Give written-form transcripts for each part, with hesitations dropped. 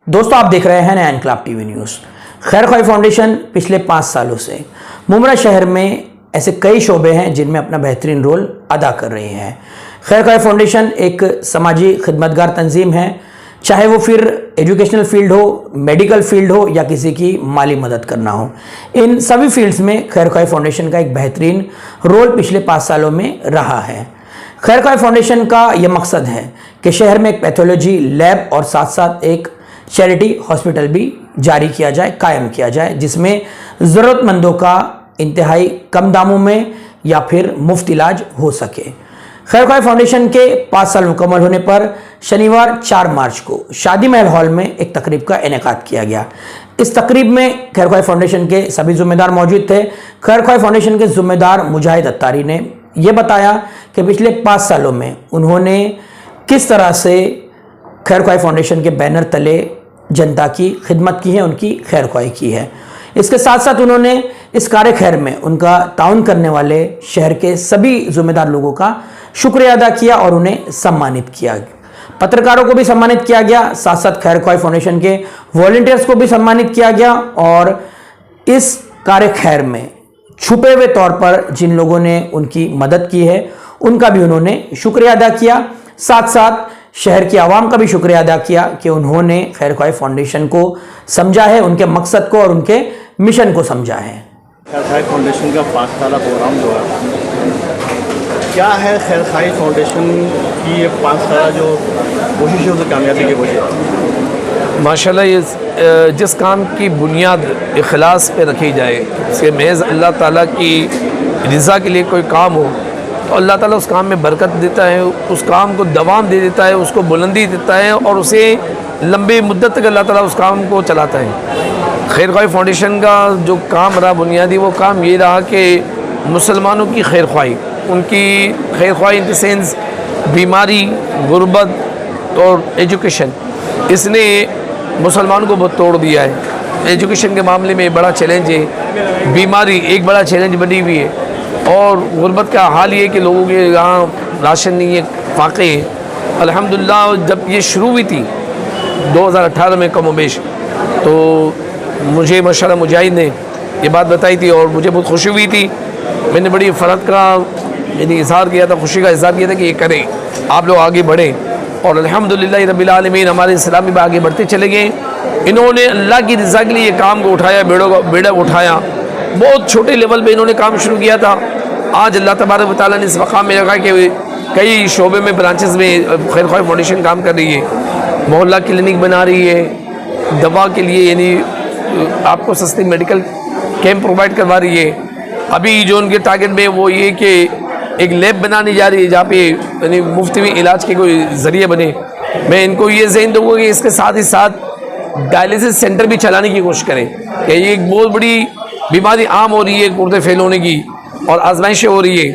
दोस्तों, आप देख रहे हैं नया इनकलाब टीवी न्यूज़। खैर ख्वाही फाउंडेशन पिछले 5 सालों से मुमरा शहर में ऐसे कई शोबे हैं जिनमें अपना बेहतरीन रोल अदा कर रही हैं। खैर ख्वाही फाउंडेशन एक समाजी खिदमतगार तंजीम है, चाहे वो फिर एजुकेशनल फील्ड हो, मेडिकल फील्ड हो या किसी की माली मदद करना हो। इन सभी फील्ड्स में खैर ख्वाही फाउंडेशन का एक बेहतरीन रोल पिछले 5 सालों में रहा है। खैर ख्वाही फाउंडेशन का यह मकसद है कि शहर में एक पैथोलॉजी लैब और साथ साथ एक चैरिटी हॉस्पिटल भी जारी किया जाए, कायम किया जाए, जिसमें ज़रूरतमंदों का इंतहाई कम दामों में या फिर मुफ्त इलाज हो सके। खैर ख्वाही फाउंडेशन के 5 साल मुकम्मल होने पर शनिवार 4 मार्च को शादी महल हॉल में एक तकरीब का इनेकाद किया गया। इस तकरीब में खैर ख्वाही फाउंडेशन के सभी जिम्मेदार मौजूद थे। खैर ख्वाही फाउंडेशन के जिम्मेदार मुजाहिद अत्तारी ने यह बताया कि पिछले 5 सालों में उन्होंने किस तरह से खैर ख्वाही फाउंडेशन के बैनर तले जनता की खिदमत की है, उनकी खैर ख्वाही की है। इसके साथ साथ उन्होंने इस कार्य खैर में उनका ताउन करने वाले शहर के सभी जिम्मेदार लोगों का शुक्रिया अदा किया और उन्हें सम्मानित किया। पत्रकारों को भी सम्मानित किया गया, साथ साथ खैर ख्वाही फाउंडेशन के वॉलंटियर्स को भी सम्मानित किया गया और इस कार्य खैर में छुपे हुए तौर पर जिन लोगों ने उनकी मदद की है उनका भी उन्होंने शुक्रिया अदा किया। साथ साथ शहर की आवाम का भी शुक्रिया अदा किया कि उन्होंने खैर ख्वाही फाउंडेशन को समझा है, उनके मकसद को और उनके मिशन को समझा है। खैर ख्वाही फाउंडेशन का 5 साला प्रोग्राम जो है, क्या है खैर ख्वाही फाउंडेशन की ये 5 साला जो कोशिशों से कामयाबी की वजह? माशाल्लाह, ये जिस काम की बुनियाद इखलास पे रखी जाए, उसके महज अल्लाह ताला की रज़ा के लिए कोई काम हो तो अल्लाह ताला उस काम में बरकत देता है, उस काम को दवाम दे देता है, उसको बुलंदी देता है और उसे लंबी मुद्दत तक अल्लाह ताला उस काम को चलाता है। खैर ख्वाही फाउंडेशन का जो काम रहा बुनियादी, वो काम ये रहा कि मुसलमानों की खैर ख्वाही, उनकी खैर ख्वाही इन द सेंस बीमारी, गुर्बत और एजुकेशन, इसने मुसलमानों को बहुत तोड़ दिया है। एजुकेशन के मामले में बड़ा चैलेंज है, बीमारी एक बड़ा चैलेंज बनी हुई है और गुर्बत का हाल ये कि लोगों के यहाँ राशन नहीं है, फाके हैं। अल्हम्दुलिल्लाह जब ये शुरू हुई थी 2018 में कम बेश, तो मुझे माशाल्लाह मुजाहिद ने ये बात बताई थी और मुझे बहुत खुशी हुई थी। मैंने बड़ी फ़रत का यानी इज़हार किया था, खुशी का इज़हार किया था कि ये करें, आप लोग आगे बढ़ें और अल्हम्दुलिल्लाह रब्बिल आलमीन हमारे इस्लामी में आगे बढ़ते चले गए। इन्होंने अल्लाह की रज़ा के लिए ये काम को उठाया, बेड़ा उठाया। बहुत छोटे लेवल पे इन्होंने काम शुरू किया था। आज अल्लाह तबारक व तआला ने इस मकाम में रखा कि कई शोबे में, ब्रांचेस में खैर ख्वाही फाउंडेशन काम कर रही है। मोहल्ला क्लिनिक बना रही है, दवा के लिए यानी आपको सस्ती मेडिकल कैंप प्रोवाइड करवा रही है। अभी जो उनके टारगेट में वो ये कि एक लैब बनाने जा रही है जहाँ पे यानी मुफ्त में इलाज के कोई ज़रिए बने। मैं इनको ये ज़हन दूँगा कि इसके साथ ही साथ डायलिसिस सेंटर भी चलाने की कोशिश करें कि ये एक बहुत बड़ी बीमारी आम हो रही है, गुर्दे फेल होने की और आजमाइशें हो रही है,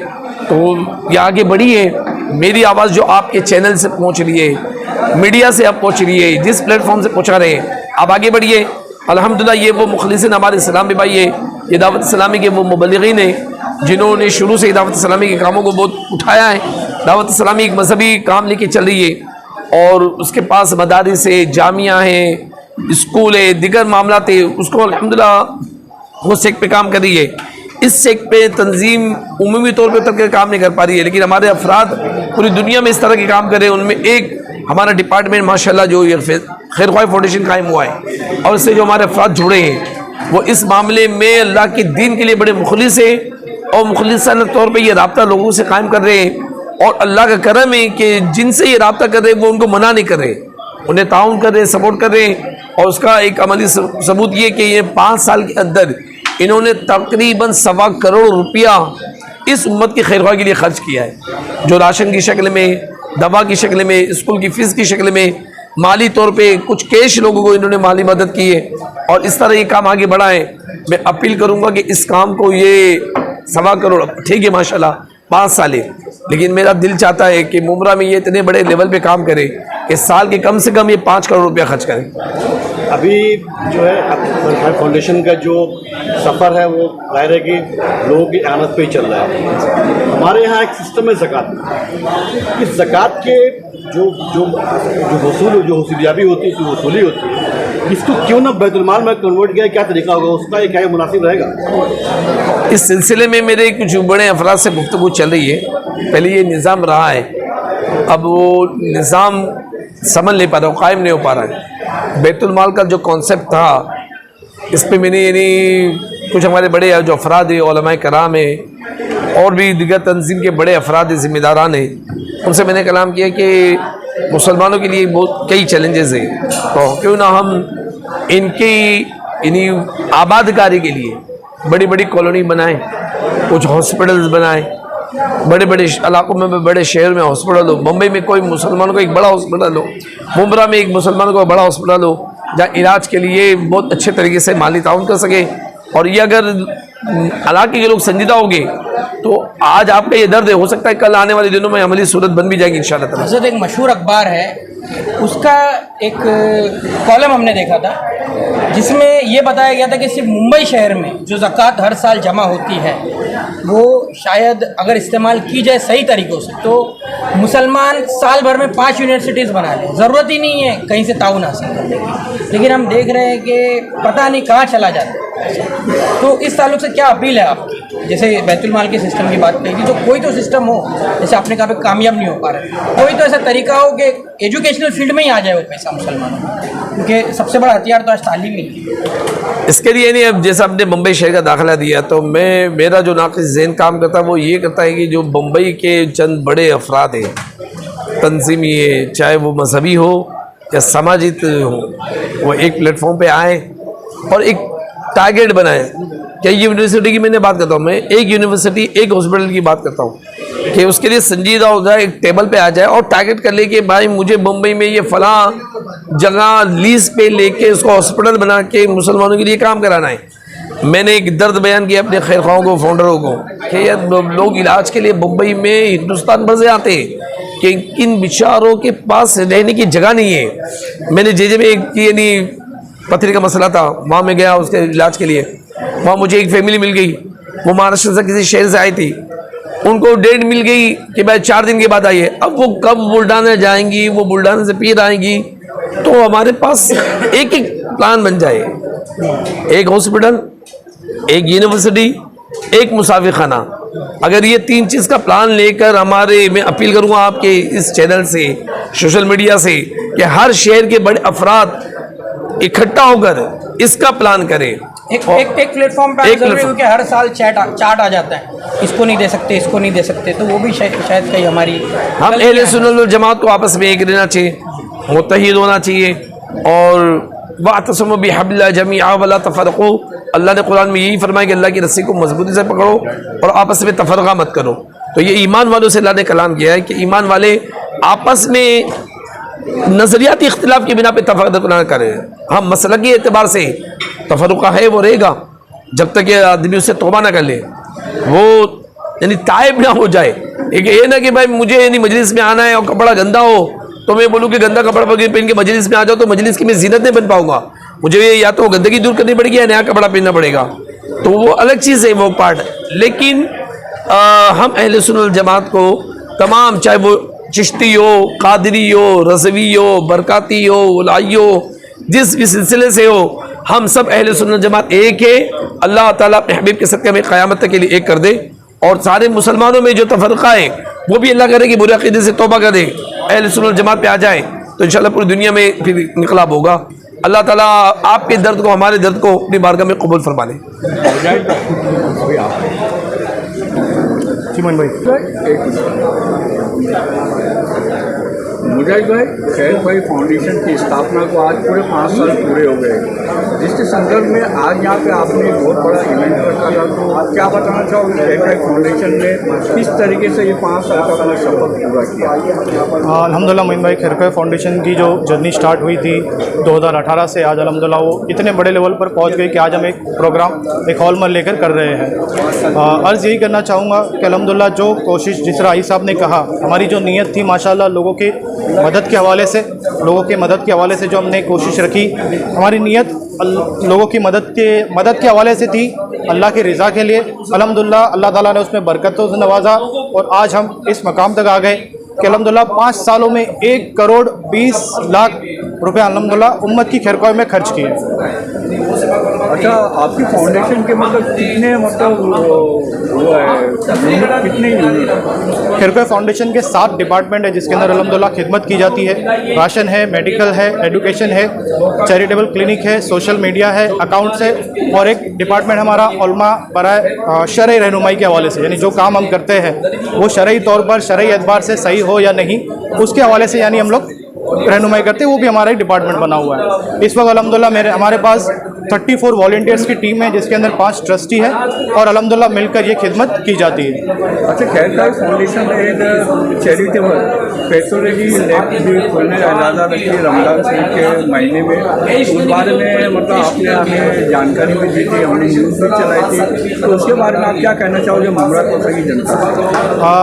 तो ये आगे बढ़ी है। मेरी आवाज़ जो आपके चैनल से पहुंच रही है, मीडिया से आप पहुंच रही है, जिस प्लेटफॉर्म से पहुंचा रहे हैं, आप आगे बढ़िए। अल्हम्दुलिल्लाह ये वो मुखलिसिन हमारे इस्लामी भाई है, ये दावत इस्लामी के वो मुबल्लिगीन हैं जिन्होंने शुरू से दावत इस्लामी के कामों को बहुत उठाया है। दावत इस्लामी एक मजहबी काम लेके चल रही है और उसके पास मदारिस है, जामिया है, स्कूल है, दिगर मामला थे, उसको अल्हम्दुलिल्लाह वो सेक पे काम कर रही है। इस सेक पे तंजीम उमूमी तौर पे उतर कर काम नहीं कर पा रही है, लेकिन हमारे अफराद पूरी दुनिया में इस तरह के काम कर रहे हैं। उनमें एक हमारा डिपार्टमेंट माशाल्लाह जो ये खैर ख्वाही फाउंडेशन कायम हुआ है और इससे जो हमारे अफराद जुड़े हैं वो इस मामले में अल्लाह के दीन के लिए बड़े मुखलिस हैं और मुखलिसाना तौर पर ये रब्ता लोगों से कायम कर रहे हैं। और अल्लाह का करम है कि जिनसे ये रब्ता कर रहे हैं वो उनको मना नहीं कर रहे, उन्हें ताउन कर रहे, सपोर्ट कर रहे हैं। और उसका एक अमली सबूत ये कि ये 5 साल के अंदर इन्होंने तकरीबन 1.25 करोड़ रुपया इस उम्मत की खैर ख्वाही के लिए खर्च किया है, जो राशन की शक्ल में, दवा की शक्ल में, स्कूल की फ़ीस की शक्ल में, माली तौर पे कुछ कैश लोगों को इन्होंने माली मदद की है और इस तरह ये काम आगे बढ़ा है। मैं अपील करूँगा कि इस काम को ये 1.25 करोड़ ठीक है माशाल्लाह 5 साल है, लेकिन मेरा दिल चाहता है कि मुमरा में ये इतने बड़े लेवल पे काम करे कि साल के कम से कम ये 5 करोड़ रुपया खर्च करें। अभी जो है फाउंडेशन का जो सफ़र है वो जाहिर है कि लोगों की आनत पे ही चल रहा है। हमारे यहाँ एक सिस्टम है ज़कात। इस ज़कात के जो वसूलियाबी होती है, जो वसूली होती है, इसको क्यों ना बैतुलमाल में कन्वर्ट किया, क्या तरीका होगा उसका, क्या मुनासिब रहेगा? इस सिलसिले में मेरे कुछ बड़े अफराद से गुफ्तगू चल रही है। पहले ये निज़ाम रहा है, अब वो निज़ाम समझ नहीं पा रहा, कायम नहीं हो पा रहा है। बैतुलमाल का जो कॉन्सेप्ट था, इस पे मैंने यानी कुछ हमारे बड़े जो अफराद हैं, उलमाए कराम हैं और भी दीगर तंजीम के बड़े अफराद ज़िम्मेदारान हैं, उनसे मैंने कलाम किया कि मुसलमानों के लिए बहुत कई चैलेंजेस हैं, तो क्यों ना हम इनकी यानी आबादकारी के लिए बड़ी बड़ी कॉलोनी बनाएं, कुछ हॉस्पिटल्स बनाएं, बड़े बड़े इलाकों में, बड़े शहर में हॉस्पिटल हो। मुंबई में कोई मुसलमानों का एक बड़ा हॉस्पिटल हो, मुंब्रा में एक मुसलमानों का बड़ा हॉस्पिटल हो, जहाँ इलाज के लिए बहुत अच्छे तरीके से माली ताउन कर सके। और ये अगर इलाके के लोग संजीदा होंगे तो आज आपका ये दर्द है, हो सकता है कल आने वाले दिनों में अमली सूरत बन भी जाएगी इंशाअल्लाह ताला। हज़रत एक मशहूर अखबार है, उसका एक कॉलम हमने देखा था जिसमें ये बताया गया था कि सिर्फ मुंबई शहर में जो ज़कात हर साल जमा होती है वो शायद अगर इस्तेमाल की जाए सही तरीक़ों से तो मुसलमान साल भर में 5 यूनिवर्सिटीज़ बना लें, ज़रूरत ही नहीं है कहीं से ताउन हासिल करने की। लेकिन हम देख रहे हैं कि पता नहीं कहाँ चला जाता है। तो इस ताल्लुक से क्या अपील है आपकी? जैसे बैतुलमाल के सिस्टम की बात कही थी, जो कोई तो सिस्टम हो, जैसे आपने कहा कामयाब नहीं हो पा रहा है, कोई तो ऐसा तरीका हो कि एजुकेशनल फील्ड में ही आ जाए वो पैसा मुसलमानों में, क्योंकि सबसे बड़ा हथियार तो आज तालीम ही है। इसके लिए नहीं, अब जैसा आपने मुंबई शहर का दाखिला दिया तो मेरा जो नाक़िस ज़हन काम करता है वो ये करता है कि जो मुंबई के चंद बड़े अफराद हैं, तंजीमी है, चाहे वो मजहबी हो या समाजी हो, वो एक प्लेटफॉर्म पे आए और एक टारगेट बनाए। क्या यूनिवर्सिटी की मैंने बात करता हूँ, मैं एक यूनिवर्सिटी एक हॉस्पिटल की बात करता हूँ कि उसके लिए संजीदा हो जाए, एक टेबल पे आ जाए और टारगेट कर ले कि भाई मुझे मुंबई में ये फलां जगह लीज पे लेके उसको हॉस्पिटल बना के मुसलमानों के लिए काम कराना है। मैंने एक दर्द बयान किया अपने खैर ख्वाहों को, फाउंडरों को, कि यार लोग इलाज के लिए मुंबई में हिंदुस्तान भर से आते हैं कि इन बेचारों के पास रहने की जगह नहीं है। मैंने जे में एक यानी पथरी का मसला था, वहाँ में गया उसके इलाज के लिए, वहाँ मुझे एक फैमिली मिल गई, वो महाराष्ट्र से किसी शहर से आई थी, उनको डेट मिल गई कि भाई 4 दिन के बाद आइए। अब वो कब बुल्ढाना जाएंगी, वो बुल्ढाना से फिर आएंगी, तो हमारे पास एक एक प्लान बन जाए, एक हॉस्पिटल, एक यूनिवर्सिटी, एक मुसाफिर खाना। अगर ये 3 चीज़ का प्लान लेकर मैं अपील करूँगा आपके इस चैनल से, सोशल मीडिया से, कि हर शहर के बड़े अफराद इकट्ठा होकर इसका प्लान करें। एक प्लेटफॉर्म पे जरूरी हो कि हर साल चार्ट आ जाता है, इसको नहीं दे सकते, इसको नहीं दे सकते, तो वो भी शायद कहीं हमारी हम अहले सुन्नत वल जमात को आपस में एक रहना चाहिए, मुत्तहिद होना चाहिए और वातसिमू बिहब्लिल्लाहि जमीअन वला तफरक़ू। अल्लाह ने कुरान में यही फरमाया कि अल्लाह की रस्सी को मजबूती से पकड़ो और आपस में तफरक़ा मत करो। तो ये ईमान वालों से अल्लाह ने कलाम किया है कि ईमान वाले आपस में नज़रियाती इख्तिलाफ की बिना पे तफरक़ा ना करें। हम मसलकी एतबार से तफरक़ा है वो रहेगा जब तक ये आदमी उससे तौबा ना कर ले, वो यानी ताइब ना हो जाए। एक ये ना कि भाई मुझे यानी मजलिस में आना है और कपड़ा गंदा हो तो मैं बोलूँ कि गंदा कपड़ा पहन के मजलिस में आ जाओ, तो मजलिस की मैं जीनत नहीं बन पाऊंगा, मुझे या तो गंदगी दूर करनी पड़ेगी या नया कपड़ा पहनना पड़ेगा, तो वो अलग चीज़ है वो पार्ट। लेकिन हम अहले सुन्नत वल जमात को तमाम, चाहे वो चिश्ती हो, कादरी हो, रज़वी हो, बरकाती हो, उलाई हो, जिस भी सिलसिले से हो, हम सब अहले सुन्नत जमात एक है। अल्लाह ताला अपने हबीब के सदक़े में क़यामत तक के लिए एक कर दे और सारे मुसलमानों में जो तफरक़ा है वो भी अल्लाह करे कि बुरे अक़ीदे से तौबा कर दे, अहले सुन्नत जमात पे आ जाए, तो इंशाअल्लाह पूरी दुनिया में फिर इनक़लाब होगा। अल्लाह ताला आपके दर्द को, हमारे दर्द को अपनी बारगाह में कबूल फरमा ले। मुजाहिद भाई, खैर भाई फाउंडेशन की स्थापना को आज पूरे 5 साल पूरे हो गए, जिसके संदर्भ में आज यहाँ पे आपने एक बहुत बड़ा इवेंट रखा था, तो क्या बताना चाहोगे खैर भाई फाउंडेशन ने किस तरीके से ये 5 साल का अपना सफर पूरा किया? अल्हम्दुलिल्लाह मोइन भाई, खैर भाई फाउंडेशन की जो जर्नी स्टार्ट हुई थी 2018 से आज अल्हम्दुलिल्लाह वो इतने बड़े लेवल पर पहुँच गई कि आज हम एक प्रोग्राम एक हॉल में लेकर कर रहे हैं। अर्ज़ यही करना चाहूँगा कि अल्हम्दुलिल्लाह जो कोशिश जिस राही साहब ने कहा, हमारी जो नीयत थी माशाल्लाह लोगों के मदद के हवाले से जो हमने कोशिश रखी, हमारी नीयत लोगों की मदद के हवाले से थी, अल्लाह की रज़ा के लिए। अल्हम्दुलिल्लाह अल्लाह ताला ने उसमें बरकतों से नवाजा और आज हम इस मकाम तक आ गए। कि अल्हम्दुलिल्लाह 5 सालों में 1 करोड़ 20 लाख रुपए अल्हम्दुलिल्लाह उम्मत की खैरख्वाही में खर्च किए। अच्छा, आपकी फाउंडेशन के मतलब कितने वो है, कितने यूनिट? खैरख्वाही फाउंडेशन के 7 डिपार्टमेंट है जिसके अंदर अल्हम्दुलिल्लाह खिदमत की जाती है। राशन है, मेडिकल है, एजुकेशन है, चैरिटेबल क्लिनिक है, सोशल मीडिया है, अकाउंट्स है, और एक डिपार्टमेंट हमारा उलमा बराए शरई रहनुमाई के हवाले से, यानी जो काम हम करते हैं वो शरई तौर पर शरई एतबार से सही हो या नहीं, उसके हवाले से यानी हम लोग रहनुमाई करते हैं। वो भी हमारा एक डिपार्टमेंट बना हुआ है। इस वक्त अल्हम्दुलिल्लाह हमारे पास 34 वॉलंटियर्स की टीम है जिसके अंदर 5 ट्रस्टी है और अल्हम्दुलिल्लाह मिलकर ये खिदमत की जाती है। अच्छा, खैरख्वाही फाउंडेशन एक चैरिटेबल पैथोलॉजी लैब भी खोलने का इरादा रखी है रमज़ान शरीफ के महीने में। उस बारे में मतलब आपने हमें जानकारी भी दी थी, हमने न्यूज़ भी चलाई थी, तो उसके बारे में आप क्या कहना चाहोगे मुमरा कोसा की जनता?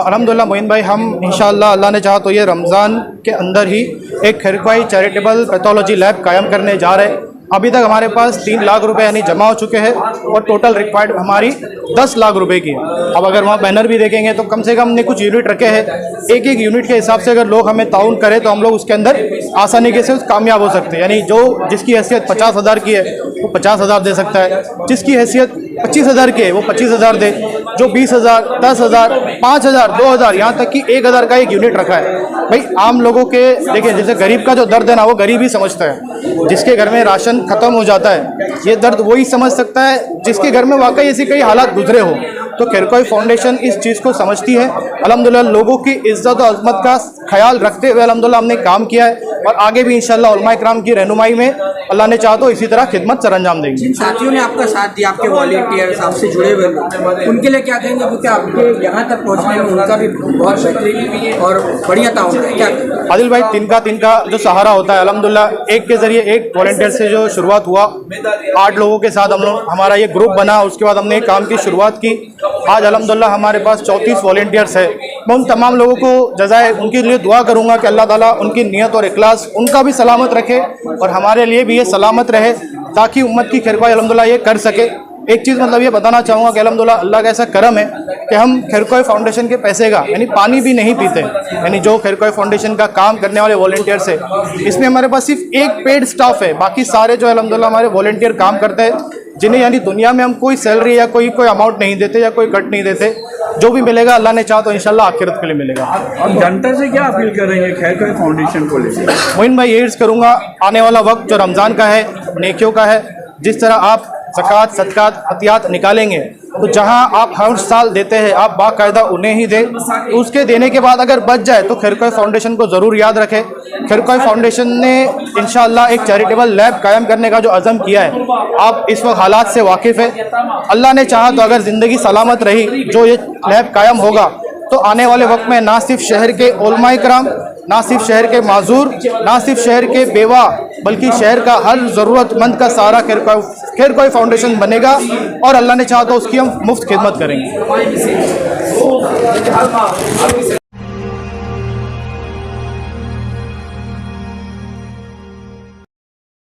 अल्हम्दुलिल्लाह मोइन भाई, हम इंशाअल्लाह अल्लाह ने चाहा तो ये रमज़ान के अंदर ही एक खैरख्वाही चैरिटेबल पैथोलॉजी लैब कायम करने जा रहे हैं। अभी तक हमारे पास 3 लाख रुपए यानी जमा हो चुके हैं और टोटल रिक्वायर्ड हमारी 10 लाख रुपए की है। अब अगर वहाँ बैनर भी देखेंगे तो कम से कम हमने कुछ यूनिट रखे हैं। एक एक यूनिट के हिसाब से अगर लोग हमें ताउन करें तो हम लोग उसके अंदर आसानी से कामयाब हो सकते हैं। यानी जो जिसकी हैसियत 50,000 की है वो 50,000 दे सकता है, जिसकी हैसियत 25,000 की है वो 25,000 दे, जो 20,000, 10,000, 5,000, 2,000, यहाँ तक कि 1,000 का एक यूनिट रखा है। भाई आम लोगों के देखिए, जैसे गरीब का जो दर्द है ना वो गरीब ही समझता है। जिसके घर में राशन ख़त्म हो जाता है ये दर्द वही समझ सकता है जिसके घर में वाकई ऐसी कई हालात गुजरे हो। तो खैरख्वाही फाउंडेशन इस चीज़ को समझती है। अल्हम्दुलिल्लाह लोगों की इज्जत और अज़मत का ख्याल रखते हुए अल्हम्दुलिल्लाह हमने काम किया है और आगे भी इंशाअल्लाह उलमा इकराम की रहनुमाई में अल्लाह ने चाहा तो इसी तरह खिदमत सरअंजाम देंगे। जिन साथियों ने आपका साथ दिया, आपके वॉलंटियर्स, आपसे जुड़े हुए लोग, उनके लिए क्या कहेंगे? क्योंकि आपके यहाँ तक पहुँचने में उनका भी बहुत बेहतरीन और बढ़िया ताउन है। क्या आदिल भाई, तिनका जो सहारा होता है, अल्हम्दुलिल्लाह एक के ज़रिए एक वॉलंटियर से जो शुरुआत हुआ, 8 लोगों के साथ हमारा ये ग्रुप बना, उसके बाद हमने काम की शुरुआत की। आज अल्हम्दुलिल्लाह हमारे पास 34 वॉलंटियर्स है। मैं उन तमाम लोगों को जज़ाए उनके लिए दुआ करूँगा कि अल्लाह ताला उनकी नीयत और इखलास उनका भी सलामत रखे और हमारे लिए भी ये सलामत रहे ताकि उम्मत की खैरख्वाही अल्हम्दुलिल्लाह ये कर सके। एक चीज़ मतलब ये बताना चाहूँगा कि अल्हम्दुलिल्लाह अल्लाह का ऐसा करम है कि हम खैरख्वाही फाउंडेशन के पैसे का यानी पानी भी नहीं पीते। यानी जो खैरख्वाही फाउंडेशन का काम करने वाले वॉलंटियर्स है, इसमें हमारे पास सिर्फ एक पेड स्टाफ है, बाकी सारे जो अल्हम्दुलिल्लाह हमारे वॉलंटियर काम करते हैं, जिन्हें यानी दुनिया में हम कोई सैलरी या कोई अमाउंट नहीं देते या कोई कट नहीं देते। जो भी मिलेगा अल्लाह ने चाहा तो इंशाल्लाह आखिरत के लिए मिलेगा। अब जनता से क्या अपील कर रहे हैं खैरख्वाही फाउंडेशन को लेकर? मोइन भाई, ये अर्ज़ करूँगा, आने वाला वक्त जो रमज़ान का है, नेकियों का है, जिस तरह आप ज़कात, सदक़ात, अतियात निकालेंगे तो जहां आप हर साल देते हैं आप बाकायदा उन्हें ही दें। तो उसके देने के बाद अगर बच जाए तो खैरख्वाही फाउंडेशन को ज़रूर याद रखें। खैरख्वाही फाउंडेशन ने इंशाअल्लाह एक चैरिटेबल लैब कायम करने का जो अज़म किया है, आप इस वक्त हालात से वाकिफ़ है। अल्लाह ने चाहा तो अगर ज़िंदगी सलामत रही, जो ये लैब कायम होगा तो आने वाले वक्त में ना सिर्फ शहर के उलमा इकराम, ना सिर्फ शहर के माजूर, ना सिर्फ शहर के बेवा, बल्कि शहर का हर ज़रूरतमंद का सहारा खैरख्वाही फाउंडेशन बनेगा और अल्लाह ने चाहा तो उसकी हम मुफ्त खिदमत करेंगे।